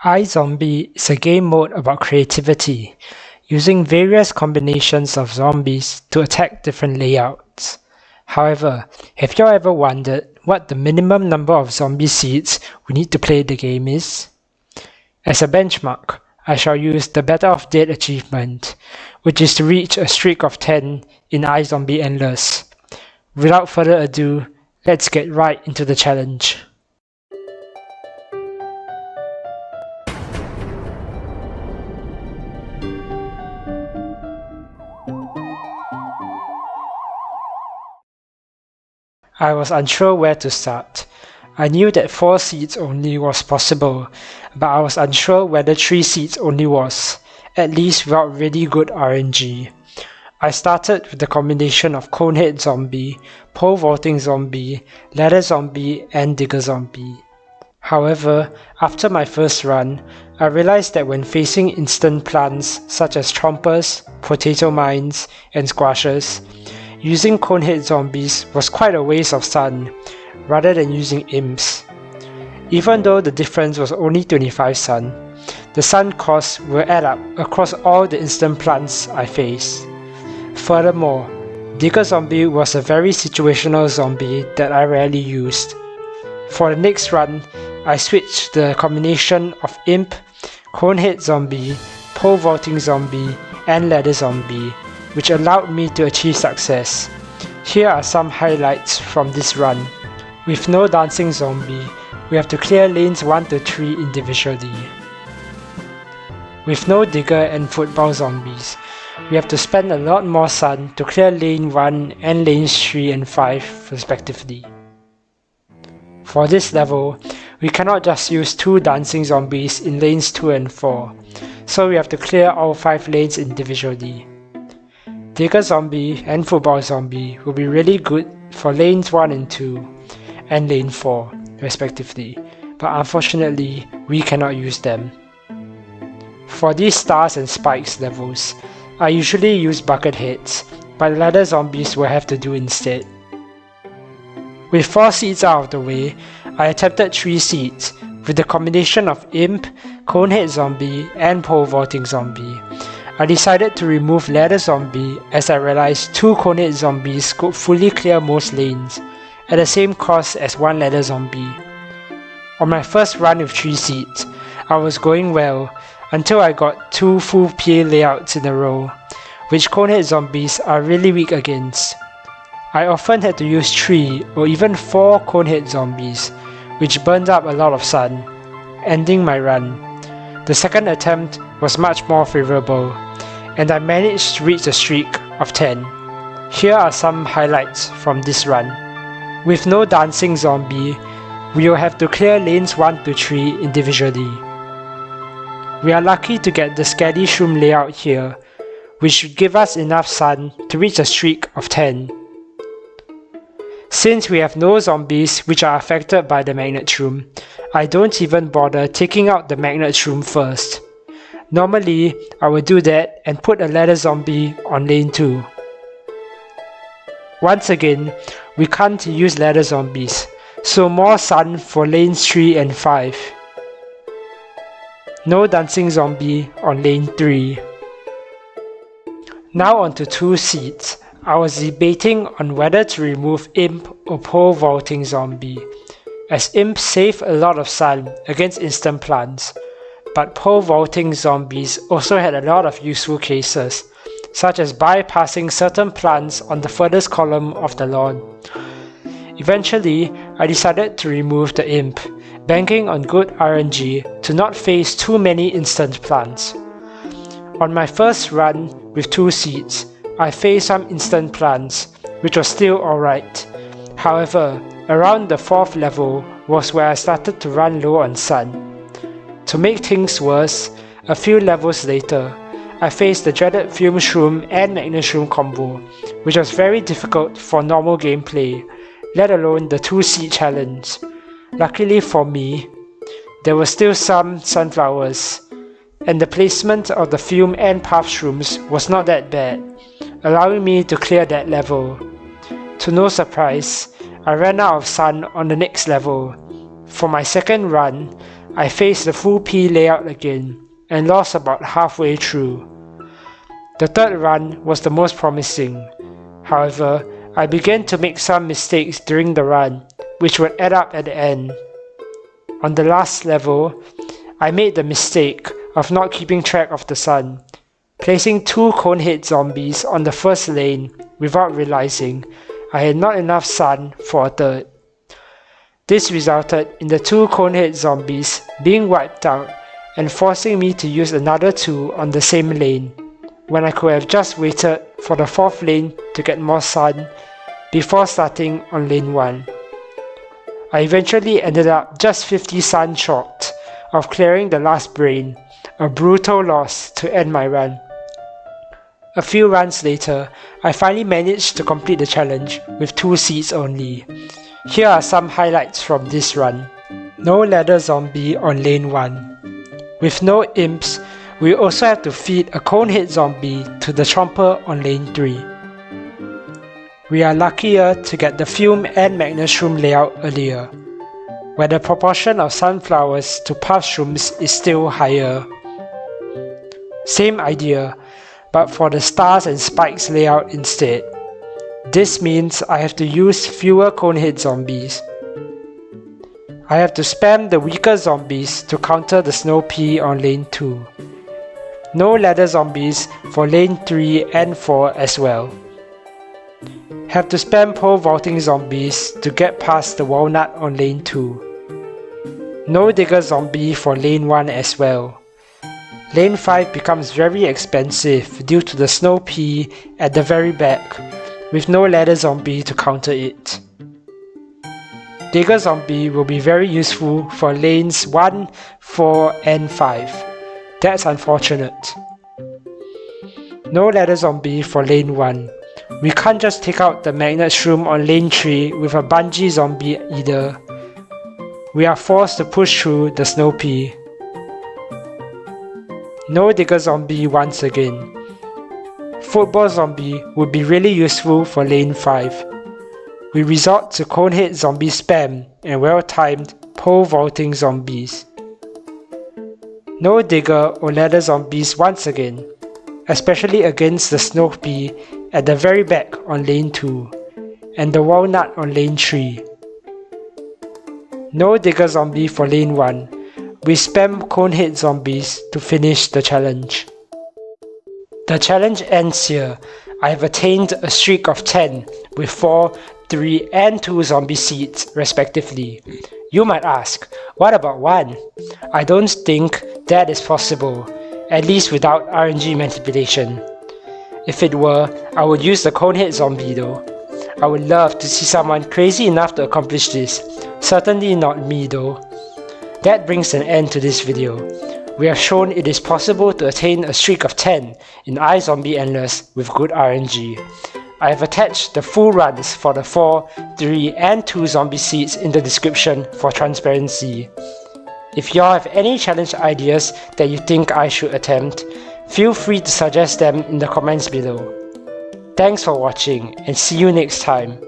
iZombie is a game mode about creativity, using various combinations of zombies to attack different layouts. However, have you ever wondered what the minimum number of zombie seeds we need to play the game is? As a benchmark, I shall use the Better Off Dead achievement, which is to reach a streak of 10 in iZombie Endless. Without further ado, let's get right into the challenge. I was unsure where to start. I knew that 4 seeds only was possible, but I was unsure whether 3 seeds only was, at least without really good RNG. I started with the combination of Conehead Zombie, Pole Vaulting Zombie, Ladder Zombie, and Digger Zombie. However, after my first run, I realized that when facing instant plants such as Chompers, Potato Mines, and Squashers, using Conehead Zombies was quite a waste of sun, rather than using imps. Even though the difference was only 25 sun, the sun costs will add up across all the instant plants I faced. Furthermore, Digger Zombie was a very situational zombie that I rarely used. For the next run, I switched the combination of Imp, Conehead Zombie, Pole Vaulting Zombie, and Ladder Zombie, which allowed me to achieve success. Here are some highlights from this run. With no dancing zombie, we have to clear lanes 1 to 3 individually. With no digger and football zombies, we have to spend a lot more sun to clear lane 1 and lanes 3 and 5 respectively. For this level, we cannot just use 2 dancing zombies in lanes 2 and 4, so we have to clear all 5 lanes individually. Digger Zombie and Football Zombie will be really good for lanes 1 and 2, and lane 4, respectively, but unfortunately, we cannot use them. For these stars and spikes levels, I usually use bucket heads, but ladder zombies will have to do instead. With 4 seeds out of the way, I attempted 3 seeds, with the combination of Imp, Conehead Zombie, and Pole Vaulting Zombie. I decided to remove Ladder Zombie as I realized 2 Conehead Zombies could fully clear most lanes, at the same cost as 1 Ladder Zombie. On my first run with 3 seeds, I was going well until I got 2 full PA layouts in a row, which Conehead Zombies are really weak against. I often had to use 3 or even 4 Conehead Zombies, which burned up a lot of sun, ending my run. The second attempt was much more favorable, and I managed to reach a streak of 10. Here are some highlights from this run. With no dancing zombie, we will have to clear lanes 1 to 3 individually. We are lucky to get the Scary Shroom layout here, which should give us enough sun to reach a streak of 10. Since we have no zombies which are affected by the Magnet Shroom, I don't even bother taking out the Magnet Shroom first. Normally, I would do that and put a ladder zombie on lane 2. Once again, we can't use ladder zombies, so more sun for lanes 3 and 5. No dancing zombie on lane 3. Now onto 2 seeds. I was debating on whether to remove Imp or Pole Vaulting Zombie, as Imp save a lot of sun against instant plants, but Pole Vaulting Zombies also had a lot of useful cases, such as bypassing certain plants on the furthest column of the lawn. Eventually, I decided to remove the Imp, banking on good RNG to not face too many instant plants. On my first run with 2 seeds, I faced some instant plants, which was still alright. However, around the 4th level was where I started to run low on sun. To make things worse, a few levels later, I faced the dreaded Fume Shroom and Magnet Shroom combo, which was very difficult for normal gameplay, let alone the 2 seed challenge. Luckily for me, there were still some sunflowers, and the placement of the Fume and Puff Shrooms was not that bad, allowing me to clear that level. To no surprise, I ran out of sun on the next level. For my second run, I faced the full P layout again and lost about halfway through. The third run was the most promising. However, I began to make some mistakes during the run, which would add up at the end. On the last level, I made the mistake of not keeping track of the sun, placing 2 Conehead zombies on the first lane without realizing I had not enough sun for a third. This resulted in the 2 Conehead zombies being wiped out and forcing me to use another 2 on the same lane, when I could have just waited for the 4th lane to get more sun before starting on lane 1. I eventually ended up just 50 sun short of clearing the last brain, a brutal loss to end my run. A few runs later, I finally managed to complete the challenge with 2 seeds only. Here are some highlights from this run. No ladder zombie on lane 1. With no imps, we also have to feed a Conehead zombie to the Chomper on lane 3. We are luckier to get the Fume and Magnusroom layout earlier, where the proportion of sunflowers to Puffshrooms is still higher. Same idea, but for the Stars and Spikes layout instead. This means I have to use fewer Conehead zombies. I have to spam the weaker zombies to counter the Snow Pea on lane 2. No ladder zombies for lane 3 and 4 as well. Have to spam pole vaulting zombies to get past the walnut on lane 2. No digger zombie for lane 1 as well. Lane 5 becomes very expensive due to the Snow Pea at the very back, with no ladder zombie to counter it. Digger zombie will be very useful for lanes 1, 4 and 5. That's unfortunate. No ladder zombie for lane 1. We can't just take out the Magnusroom on lane 3 with a Bungee zombie either. We are forced to push through the Snow Pea. No digger zombie once again. Football zombie would be really useful for lane 5. We resort to Conehead zombie spam and well-timed pole vaulting zombies. No digger or ladder zombies once again, especially against the Snow Pea at the very back on lane 2 and the walnut on lane 3. No digger zombie for lane 1. We spam Conehead zombies to finish the challenge. The challenge ends here. I have attained a streak of 10 with 4, 3 and 2 zombie seeds respectively. You might ask, what about 1? I don't think that is possible, at least without RNG manipulation. If it were, I would use the Conehead zombie though. I would love to see someone crazy enough to accomplish this. Certainly not me though. That brings an end to this video. We have shown it is possible to attain a streak of 10 in iZombie Endless with good RNG. I have attached the full runs for the 4, 3 and 2 zombie seeds in the description for transparency. If y'all have any challenge ideas that you think I should attempt, feel free to suggest them in the comments below. Thanks for watching and see you next time.